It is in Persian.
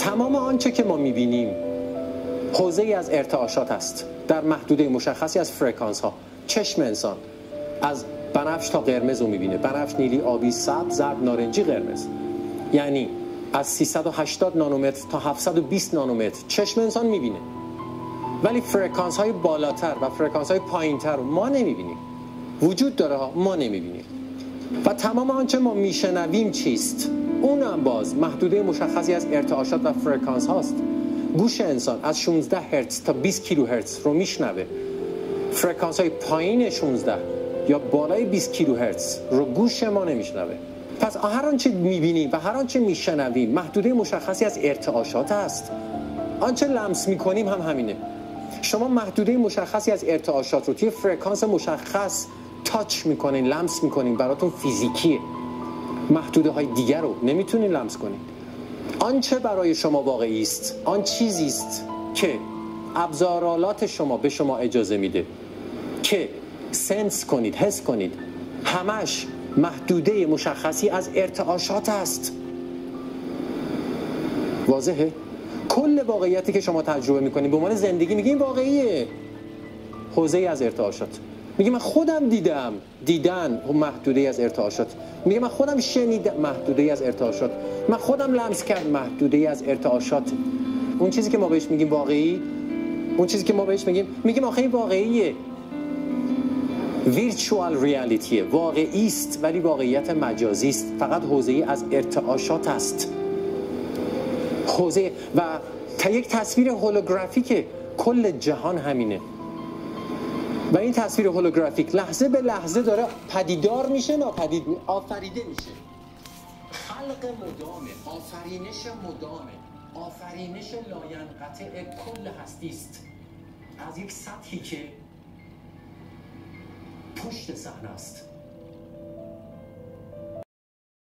تمام آنچه که ما میبینیم حوزه‌ای از ارتعاشات است در محدوده مشخصی از فرکانس ها. چشم انسان از بنفش تا قرمز رو میبینه، بنفش، نیلی، آبی، سبز، زرد، نارنجی، قرمز. یعنی از 380 نانومتر تا 720 نانومتر چشم انسان میبینه، ولی فرکانس های بالاتر و فرکانس های پایین تر رو ما نمیبینیم. وجود داره ها، ما نمیبینیم. و تمام آنچه ما میشنویم چیست؟ اون هم باز محدوده مشخصی از ارتعاشات و فرکانس هاست. گوش انسان از 16 هرتز تا 20 کیلو هرتز رو میشنوه. فرکانس های پایین 16 یا بالای 20 کیلو هرتز رو گوش ما نمیشنوه. پس هر آنچه میبینیم و هر آنچه میشنویم محدوده مشخصی از ارتعاشات است. آنچه لمس میکنیم هم همینه. شما محدوده مشخصی از ارتعاشات رو توی فرکانس مشخص تاچ میکنین، لمس میکنین، براتون فیزیکیه. محدوده های دیگر رو نمیتونین لمس کنین. آنچه برای شما واقعی است آن چیزی است که ابزارالات شما به شما اجازه میده که سنس کنید، حس کنید. همش محدوده مشخصی از ارتعاشات است. واضحه؟ کل واقعیتی که شما تجربه میکنید به عنوان زندگی میگین واقعیه، حوزه‌ای از ارتعاشات. میگه من خودم دیدن محدوده از ارتعاشات. میگه من خودم شنیدم، محدوده از ارتعاشات. من خودم لمس کردم، محدوده از ارتعاشات. اون چیزی که ما بهش میگیم واقعی، اون چیزی که ما بهش میگیم آخه این واقعیه. ویرچوال ریالیتیه، واقعی است ولی واقعیت مجازی است، فقط حوزه‌ای از ارتعاشات است. حوزه و یک تصویر هولوگرافیکه. کل جهان همینه و این تصویر هولوگرافیک لحظه به لحظه داره پدیدار میشه، آفریده میشه. خلق مدامه، آفرینش مدامه، آفرینش لاینقطع کل هستی است از یک سطحی که پشت صحنه است.